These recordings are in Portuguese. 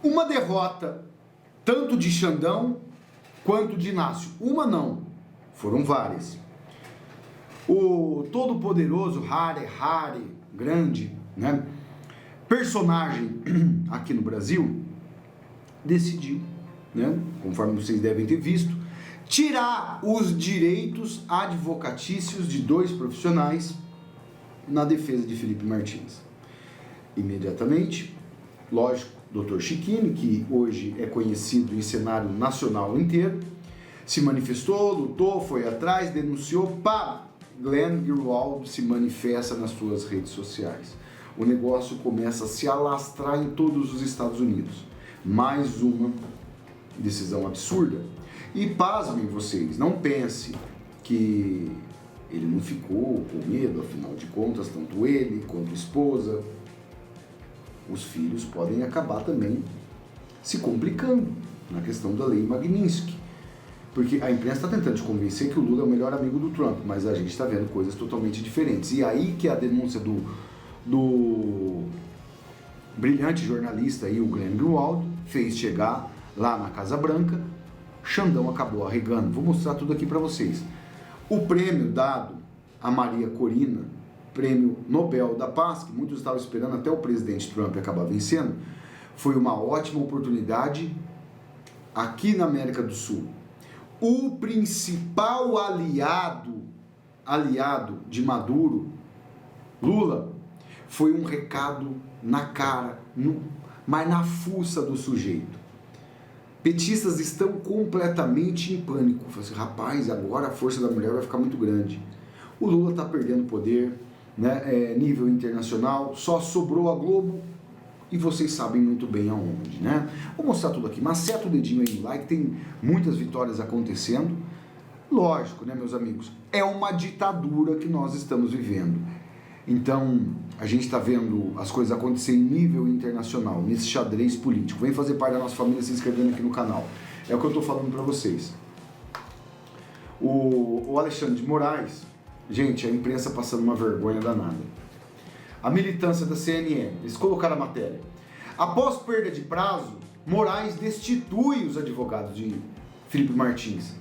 uma derrota, tanto de Xandão quanto de Inácio. Uma não, foram várias. O todo-poderoso Harry, grande, né, personagem aqui no Brasil, decidiu, né, conforme vocês devem ter visto, tirar os direitos advocatícios de 2 profissionais na defesa de Felipe Martins. Imediatamente, lógico, Dr. Chiquini, que hoje é conhecido em cenário nacional inteiro, se manifestou, lutou, foi atrás, denunciou, Glenn Greenwald se manifesta nas suas redes sociais. O negócio começa a se alastrar em todos os Estados Unidos. Mais uma decisão absurda. E pasmem vocês, não pense que ele não ficou com medo, afinal de contas, tanto ele quanto a esposa, os filhos podem acabar também se complicando na questão da lei Magnitsky. Porque a imprensa está tentando te convencer que o Lula é o melhor amigo do Trump, mas a gente está vendo coisas totalmente diferentes. E aí que a denúncia do brilhante jornalista aí, o Glenn Greenwald, fez chegar lá na Casa Branca, Xandão acabou arregando. Vou mostrar tudo aqui para vocês. O prêmio dado a Maria Corina, prêmio Nobel da Paz, que muitos estavam esperando até o presidente Trump acabar vencendo, foi uma ótima oportunidade aqui na América do Sul. O principal aliado de Maduro, Lula, foi um recado na cara, mas na fuça do sujeito. Petistas estão completamente em pânico. Assim, rapaz, agora a força da mulher vai ficar muito grande. O Lula está perdendo poder, né, nível internacional, só sobrou a Globo e vocês sabem muito bem aonde, né? Vou mostrar tudo aqui, mas acerta o dedinho aí no like, tem muitas vitórias acontecendo. Lógico, né, meus amigos, é uma ditadura que nós estamos vivendo. Então, a gente está vendo as coisas acontecer em nível internacional, nesse xadrez político. Vem fazer parte da nossa família se inscrevendo aqui no canal. É o que eu estou falando para vocês. O Alexandre de Moraes, gente, a imprensa passando uma vergonha danada. A militância da CNN, eles colocaram a matéria. Após perda de prazo, Moraes destitui os advogados de Felipe Martins.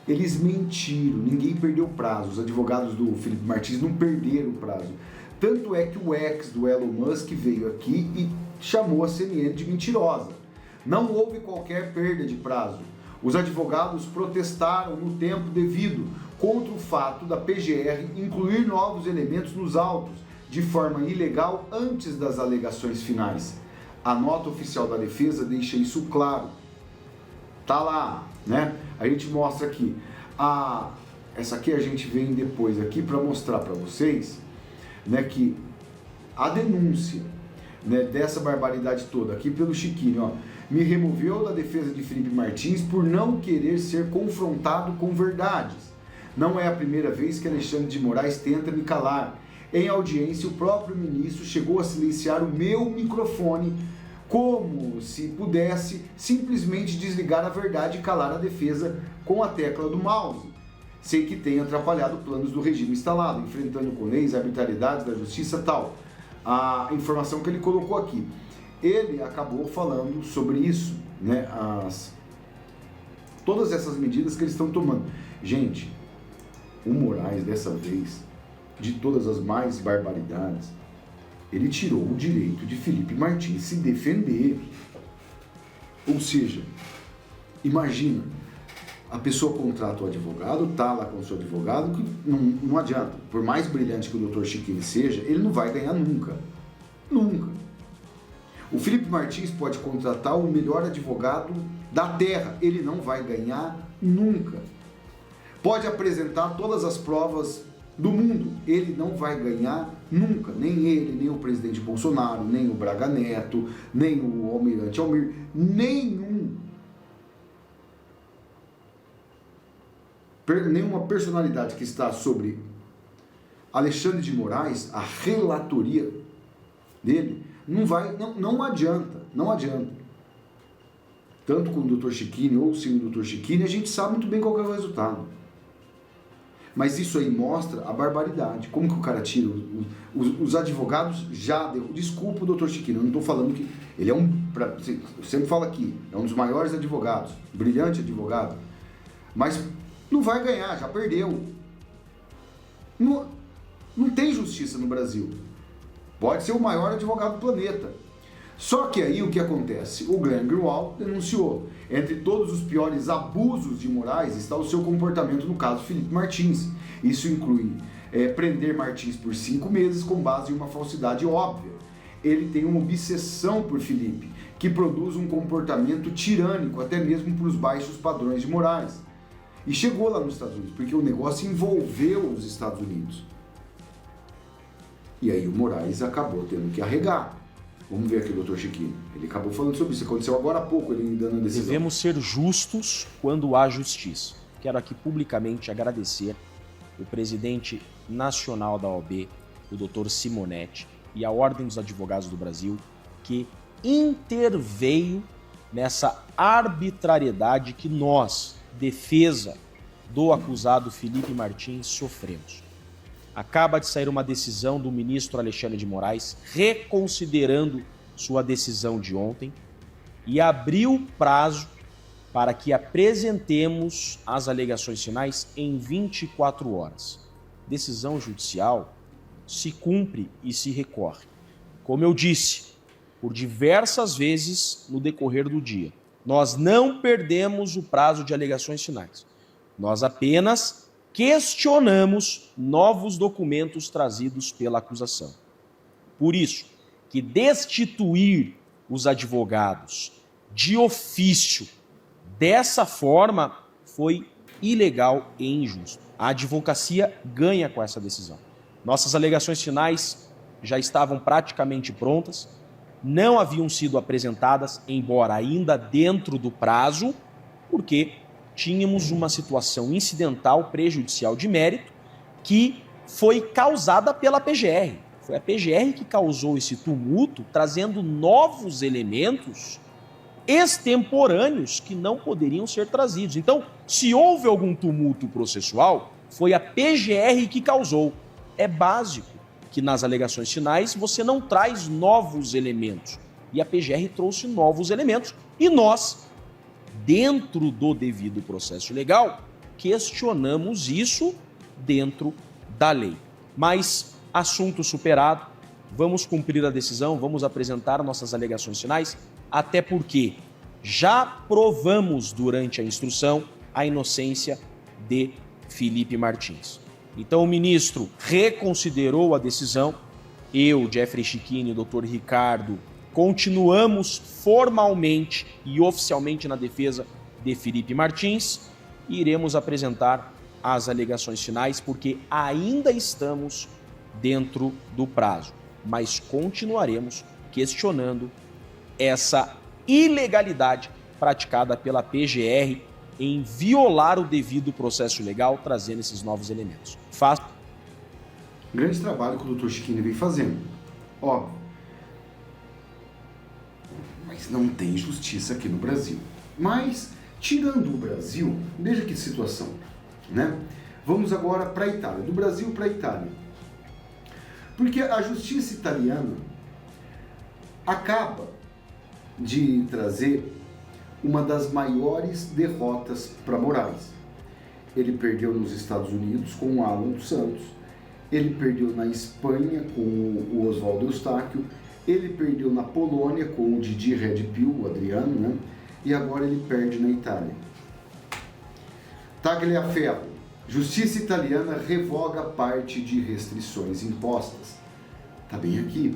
Eles mentiram, ninguém perdeu prazo. Os advogados do Felipe Martins não perderam o prazo. Tanto é que o ex do Elon Musk veio aqui e chamou a CNN de mentirosa. Não houve qualquer perda de prazo. Os advogados protestaram no tempo devido contra o fato da PGR incluir novos elementos nos autos de forma ilegal antes das alegações finais. A nota oficial da defesa deixa isso claro. Tá lá, né? A gente mostra aqui. Essa aqui a gente vem depois aqui para mostrar para vocês, né, que a denúncia, né, dessa barbaridade toda aqui pelo Chiquinho, ó, me removeu da defesa de Felipe Martins por não querer ser confrontado com verdades. Não é a primeira vez que Alexandre de Moraes tenta me calar. Em audiência, o próprio ministro chegou a silenciar o meu microfone como se pudesse simplesmente desligar a verdade e calar a defesa com a tecla do mouse. Sei que tem atrapalhado planos do regime instalado, enfrentando com leis, arbitrariedades da justiça e tal. A informação que ele colocou aqui. Ele acabou falando sobre isso, né? Todas essas medidas que eles estão tomando. Gente, o Moraes, dessa vez, de todas as mais barbaridades, ele tirou o direito de Felipe Martins se defender. Ou seja, imagina, a pessoa contrata o advogado, tá lá com o seu advogado, que não adianta, por mais brilhante que o Dr. Chiquini seja, ele não vai ganhar nunca. Nunca. O Felipe Martins pode contratar o melhor advogado da terra, ele não vai ganhar nunca. Pode apresentar todas as provas do mundo, ele não vai ganhar nunca, nem ele, nem o presidente Bolsonaro, nem o Braga Neto, nem o almirante Almir, nenhuma personalidade que está sobre Alexandre de Moraes, a relatoria dele, não adianta. Tanto com o Dr. Chiquini ou sem o Dr. Chiquini, a gente sabe muito bem qual é o resultado. Mas isso aí mostra a barbaridade. Como que o cara tira? Os advogados já... Desculpa o doutor Chiquinho, eu não estou falando que... Ele é eu sempre falo aqui, é um dos maiores advogados, brilhante advogado. Mas não vai ganhar, já perdeu. Não tem justiça no Brasil. Pode ser o maior advogado do planeta. Só que aí o que acontece? O Glenn Greenwald denunciou. Entre todos os piores abusos de morais está o seu comportamento no caso Felipe Martins. Isso inclui prender Martins por 5 meses com base em uma falsidade óbvia. Ele tem uma obsessão por Felipe, que produz um comportamento tirânico, até mesmo para os baixos padrões de morais. E chegou lá nos Estados Unidos, porque o negócio envolveu os Estados Unidos. E aí o Moraes acabou tendo que arregar. Vamos ver aqui o doutor Chiquinho. Ele acabou falando sobre isso. Aconteceu agora há pouco, ele dando a decisão. Devemos ser justos quando há justiça. Quero aqui publicamente agradecer o presidente nacional da OAB, o doutor Simonetti, e a Ordem dos Advogados do Brasil, que interveio nessa arbitrariedade que nós, defesa do acusado Felipe Martins, sofremos. Acaba de sair uma decisão do ministro Alexandre de Moraes reconsiderando sua decisão de ontem e abriu prazo para que apresentemos as alegações finais em 24 horas. Decisão judicial se cumpre e se recorre. Como eu disse, por diversas vezes no decorrer do dia, nós não perdemos o prazo de alegações finais. Nós apenas questionamos novos documentos trazidos pela acusação. Por isso, que destituir os advogados de ofício dessa forma foi ilegal e injusto. A advocacia ganha com essa decisão. Nossas alegações finais já estavam praticamente prontas, não haviam sido apresentadas, embora ainda dentro do prazo, porque tínhamos uma situação incidental prejudicial de mérito que foi causada pela PGR. Foi a PGR que causou esse tumulto, trazendo novos elementos extemporâneos que não poderiam ser trazidos. Então, se houve algum tumulto processual, foi a PGR que causou. É básico que nas alegações finais você não traz novos elementos. E a PGR trouxe novos elementos e nós, dentro do devido processo legal, questionamos isso dentro da lei. Mas, assunto superado, vamos cumprir a decisão, vamos apresentar nossas alegações finais, até porque já provamos durante a instrução a inocência de Felipe Martins. Então o ministro reconsiderou a decisão, eu, Jeffrey Chiquini e o Dr. Ricardo continuamos formalmente e oficialmente na defesa de Felipe Martins e iremos apresentar as alegações finais porque ainda estamos dentro do prazo, mas continuaremos questionando essa ilegalidade praticada pela PGR em violar o devido processo legal, trazendo esses novos elementos. Grande trabalho que o Dr. Chiquinho vem fazendo. Óbvio. Mas não tem justiça aqui no Brasil. Mas, tirando o Brasil, veja que situação, né? Vamos agora para a Itália. Do Brasil para a Itália. Porque a justiça italiana acaba de trazer uma das maiores derrotas para Moraes. Ele perdeu nos Estados Unidos com o Alan dos Santos, ele perdeu na Espanha com o Oswaldo Eustáquio, ele perdeu na Polônia com o Didi Redpill, o Adriano, né? E agora ele perde na Itália. Tagliaferro. Justiça italiana revoga parte de restrições impostas. Está bem aqui.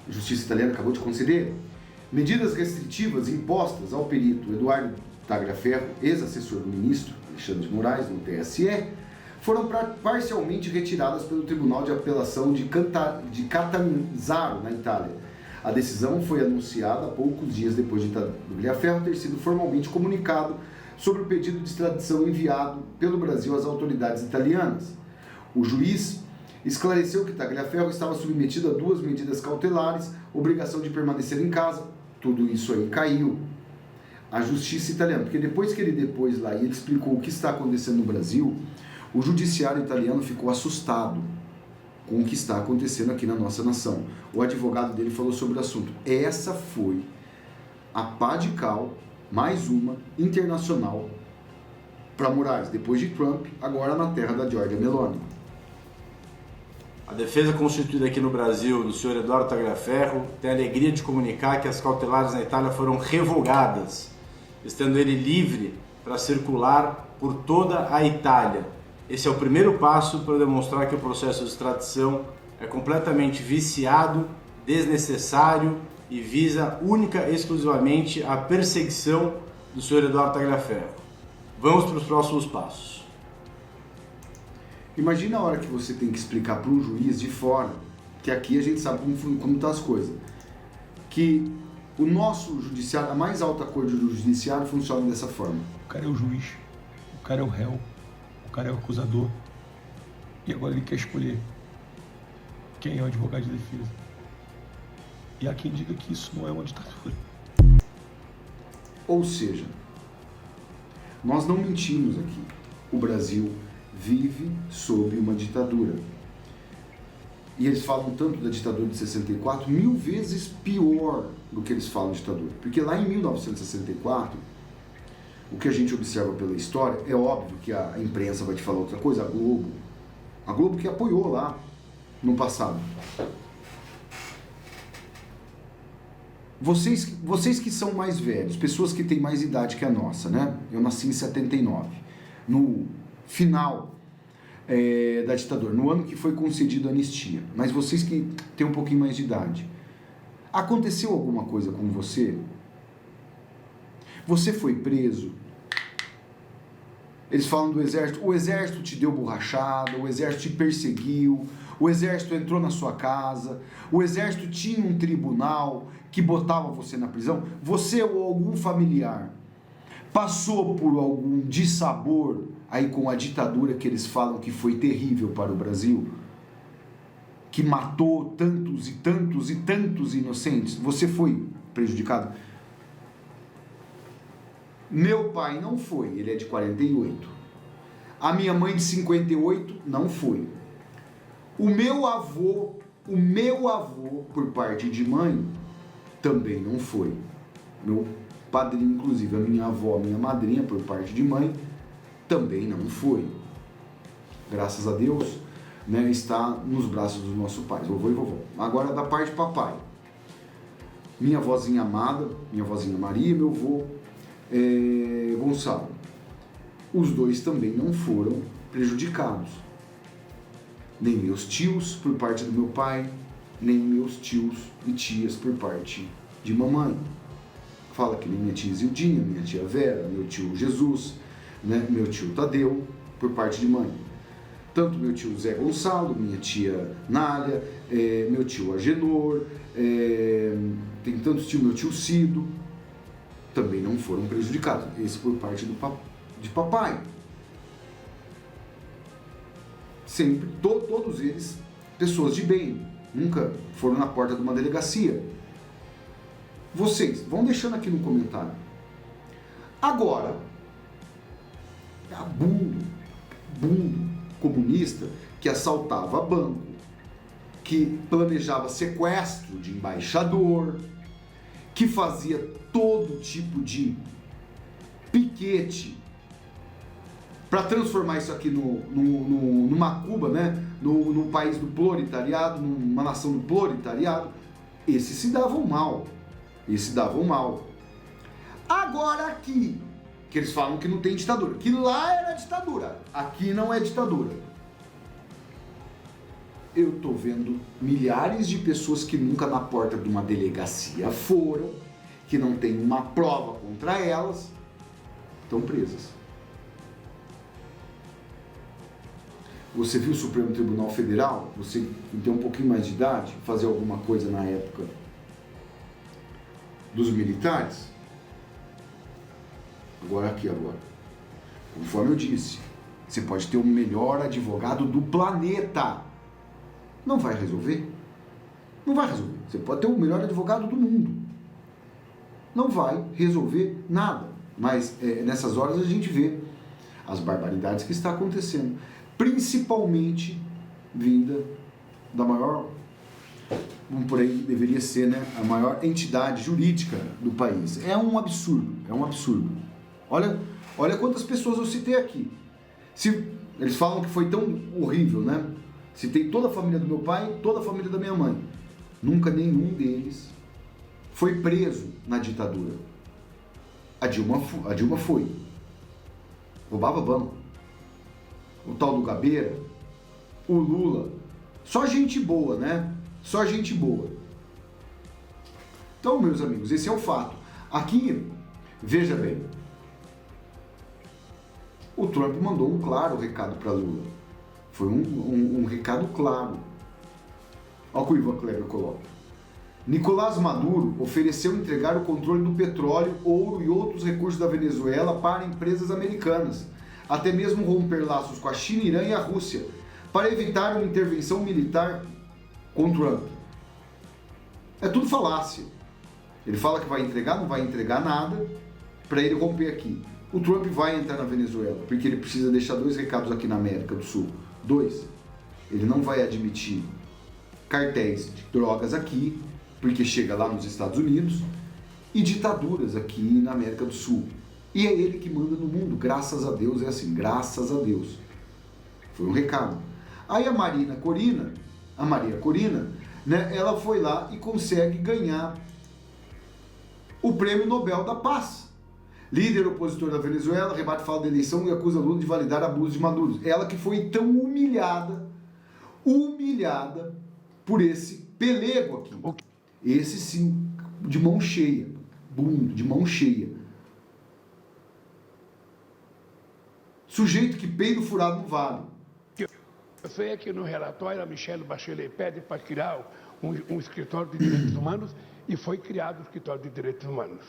A Justiça italiana acabou de conceder medidas restritivas impostas ao perito Eduardo Tagliaferro, ex-assessor do ministro Alexandre de Moraes, no TSE, foram parcialmente retiradas pelo Tribunal de Apelação de Catanzaro, na Itália. A decisão foi anunciada poucos dias depois de Tagliaferro ter sido formalmente comunicado sobre o pedido de extradição enviado pelo Brasil às autoridades italianas. O juiz esclareceu que Tagliaferro estava submetido a 2 medidas cautelares, obrigação de permanecer em casa. Tudo isso aí caiu. A justiça italiana, porque depois que ele depôs lá e ele explicou o que está acontecendo no Brasil, O judiciário italiano ficou assustado com o que está acontecendo aqui na nossa nação. O advogado dele falou sobre o assunto. Essa foi a pá de cal, mais uma, internacional, para Moraes, depois de Trump, agora na terra da Giorgia Meloni. A defesa constituída aqui no Brasil do senhor Eduardo Tagliaferro tem a alegria de comunicar que as cautelares na Itália foram revogadas, estando ele livre para circular por toda a Itália. Esse é o primeiro passo para demonstrar que o processo de extradição é completamente viciado, desnecessário e visa única e exclusivamente a perseguição do senhor Eduardo Tagliaferro. Vamos para os próximos passos. Imagina a hora que você tem que explicar para um juiz de fora, que aqui a gente sabe como estão as coisas, que o nosso judiciário, a mais alta corte do judiciário, funciona dessa forma. O cara é o juiz, o cara é o réu, o cara é o acusador, e agora ele quer escolher quem é o advogado de defesa. E há quem diga que isso não é uma ditadura. Ou seja, nós não mentimos aqui. O Brasil vive sob uma ditadura. E eles falam tanto da ditadura de 64, 1000 vezes pior do que eles falam de ditadura. Porque lá em 1964, o que a gente observa pela história, é óbvio que a imprensa vai te falar outra coisa, a Globo que apoiou lá no passado. Vocês que são mais velhos, pessoas que têm mais idade que a nossa, né? Eu nasci em 79, no final da ditadura, no ano que foi concedida a anistia. Mas vocês que têm um pouquinho mais de idade, aconteceu alguma coisa com você? Você foi preso? Eles falam do exército, o exército te deu borrachada, o exército te perseguiu, o exército entrou na sua casa, o exército tinha um tribunal que botava você na prisão. Você ou algum familiar passou por algum dissabor aí com a ditadura que eles falam que foi terrível para o Brasil, que matou tantos e tantos e tantos inocentes? Você foi prejudicado? Meu pai não foi, ele é de 48. A minha mãe de 58 não foi. O meu avô, por parte de mãe, também não foi. Meu padrinho, inclusive, a minha avó, a minha madrinha, por parte de mãe, também não foi. Graças a Deus, né, está nos braços dos nossos pais, vovô e vovó. Agora, da parte de papai. Minha vozinha amada, minha vozinha Maria e meu avô Gonçalo. Os dois também não foram prejudicados. Nem meus tios, por parte do meu pai, nem meus tios e tias, por parte de mamãe. Fala que nem minha tia Zildinha, minha tia Vera, meu tio Jesus, né, meu tio Tadeu, por parte de mãe. Tanto meu tio Zé Gonçalo, minha tia Nália, meu tio Agenor, tem tantos tios, meu tio Cido, também não foram prejudicados. Esse por parte de papai. Sempre, todos eles, pessoas de bem, nunca foram na porta de uma delegacia. Vocês, vão deixando aqui no comentário. Agora, bundo comunista que assaltava banco, que planejava sequestro de embaixador, que fazia todo tipo de piquete para transformar isso aqui numa Cuba, né? Num país do proletariado, numa nação do proletariado. Esses se davam mal. Agora aqui, que eles falam que não tem ditadura, que lá era ditadura, aqui não é ditadura. Eu tô vendo milhares de pessoas que nunca na porta de uma delegacia foram, que não tem uma prova contra elas, estão presas. Você viu o Supremo Tribunal Federal, você que tem um pouquinho mais de idade, fazer alguma coisa na época dos militares? Agora, conforme eu disse, você pode ter o melhor advogado do planeta. Não vai resolver. Não vai resolver. Você pode ter o melhor advogado do mundo. Não vai resolver nada. Mas nessas horas a gente vê as barbaridades que está acontecendo. principalmente vinda da maior, vamos por aí, deveria ser, né, a maior entidade jurídica do país. É um absurdo, é um absurdo. Olha quantas pessoas eu citei aqui. Eles falam que foi tão horrível, né? Citei toda a família do meu pai, toda a família da minha mãe. Nunca nenhum deles foi preso na ditadura. A Dilma foi. Roubava banco. O tal do Gabeira, o Lula, só gente boa, né? Só gente boa. Então, meus amigos, esse é o fato. Aqui, veja bem, o Trump mandou um claro recado para Lula. Foi um recado claro. Olha o que o Ivan Kleber coloca. Nicolás Maduro ofereceu entregar o controle do petróleo, ouro e outros recursos da Venezuela para empresas americanas, até mesmo romper laços com a China, Irã e a Rússia, para evitar uma intervenção militar com Trump. É tudo falácia. Ele fala que vai entregar, não vai entregar nada para ele romper aqui. O Trump vai entrar na Venezuela, porque ele precisa deixar 2 recados aqui na América do Sul. 2, ele não vai admitir cartéis de drogas aqui, porque chega lá nos Estados Unidos, e ditaduras aqui na América do Sul. E é ele que manda no mundo, graças a Deus, é assim, graças a Deus. Foi um recado. Aí a Maria Corina, né, ela foi lá e consegue ganhar o Prêmio Nobel da Paz. Líder opositor da Venezuela, rebate fala da eleição e acusa Lula de validar abusos de Maduro. Ela que foi tão humilhada por esse pelego aqui. Esse sim, de mão cheia, de mão cheia. Sujeito que peido furado no vale. Eu sei que no relatório a Michelle Bachelet pede para criar um escritório de direitos humanos e foi criado o escritório de direitos humanos.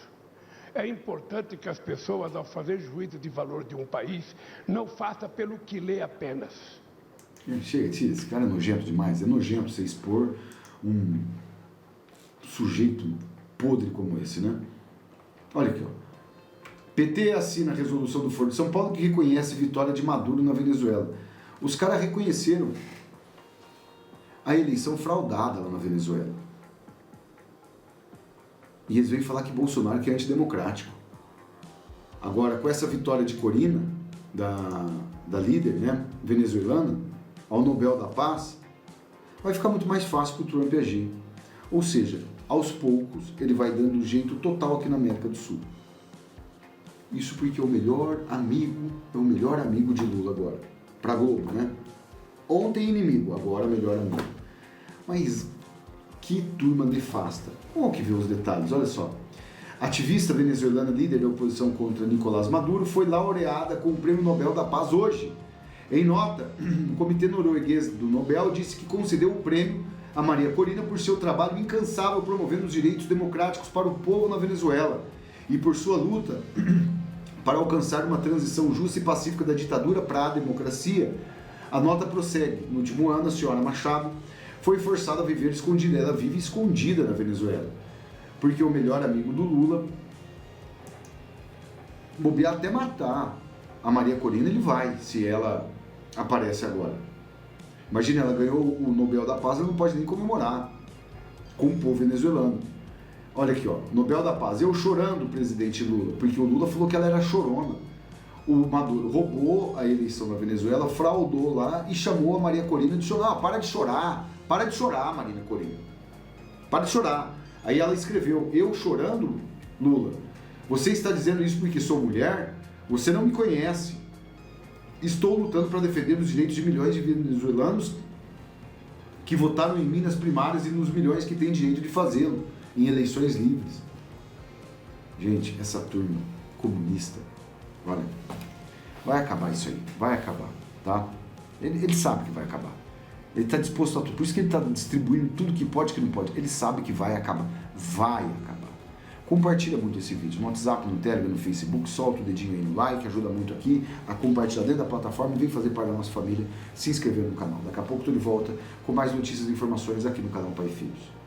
É importante que as pessoas, ao fazer juízo de valor de um país, não façam pelo que lê apenas. Chega, tira, esse cara é nojento demais. É nojento você expor um sujeito podre como esse, né? Olha aqui, ó. PT assina a resolução do Foro de São Paulo que reconhece vitória de Maduro na Venezuela. Os caras reconheceram a eleição fraudada lá na Venezuela. E eles vêm falar que Bolsonaro que é antidemocrático. Agora, com essa vitória de Corina, da líder, né, venezuelana, ao Nobel da Paz, vai ficar muito mais fácil para o Trump agir. Ou seja, aos poucos, ele vai dando um jeito total aqui na América do Sul. Isso porque é o melhor amigo de Lula agora. Pra Globo, né? Ontem inimigo, agora melhor amigo. Mas que turma nefasta. Vamos que ver os detalhes, olha só. Ativista venezuelana, líder da oposição contra Nicolás Maduro, foi laureada com o Prêmio Nobel da Paz hoje. Em nota, o Comitê Norueguês do Nobel disse que concedeu o prêmio a Maria Corina por seu trabalho incansável promovendo os direitos democráticos para o povo na Venezuela e por sua luta para alcançar uma transição justa e pacífica da ditadura para a democracia. A nota prossegue. No último ano, a senhora Machado foi forçada a viver escondida. Ela vive escondida na Venezuela, porque o melhor amigo do Lula, bobear até matar a Maria Corina, ele vai, se ela aparece agora. Imagina, ela ganhou o Nobel da Paz, ela não pode nem comemorar com o povo venezuelano. Olha aqui, ó, Nobel da Paz. Eu chorando, presidente Lula, porque o Lula falou que ela era chorona. O Maduro roubou a eleição na Venezuela, fraudou lá e chamou a Maria Corina de chorar. Para de chorar, Maria Corina. Para de chorar. Aí ela escreveu, eu chorando, Lula, você está dizendo isso porque sou mulher? Você não me conhece. Estou lutando para defender os direitos de milhões de venezuelanos que votaram em mim nas primárias e nos milhões que têm direito de fazê-lo em eleições livres. Gente, essa turma comunista, olha, vai acabar isso aí, vai acabar, tá? Ele sabe que vai acabar. Ele está disposto a tudo, por isso que ele está distribuindo tudo que pode e que não pode. Ele sabe que vai acabar, Compartilha muito esse vídeo no WhatsApp, no Telegram, no Facebook, solta o dedinho aí no like, ajuda muito aqui a compartilhar dentro da plataforma e vem fazer parte da nossa família, se inscrever no canal. Daqui a pouco estou de volta com mais notícias e informações aqui no canal Pai e Filhos.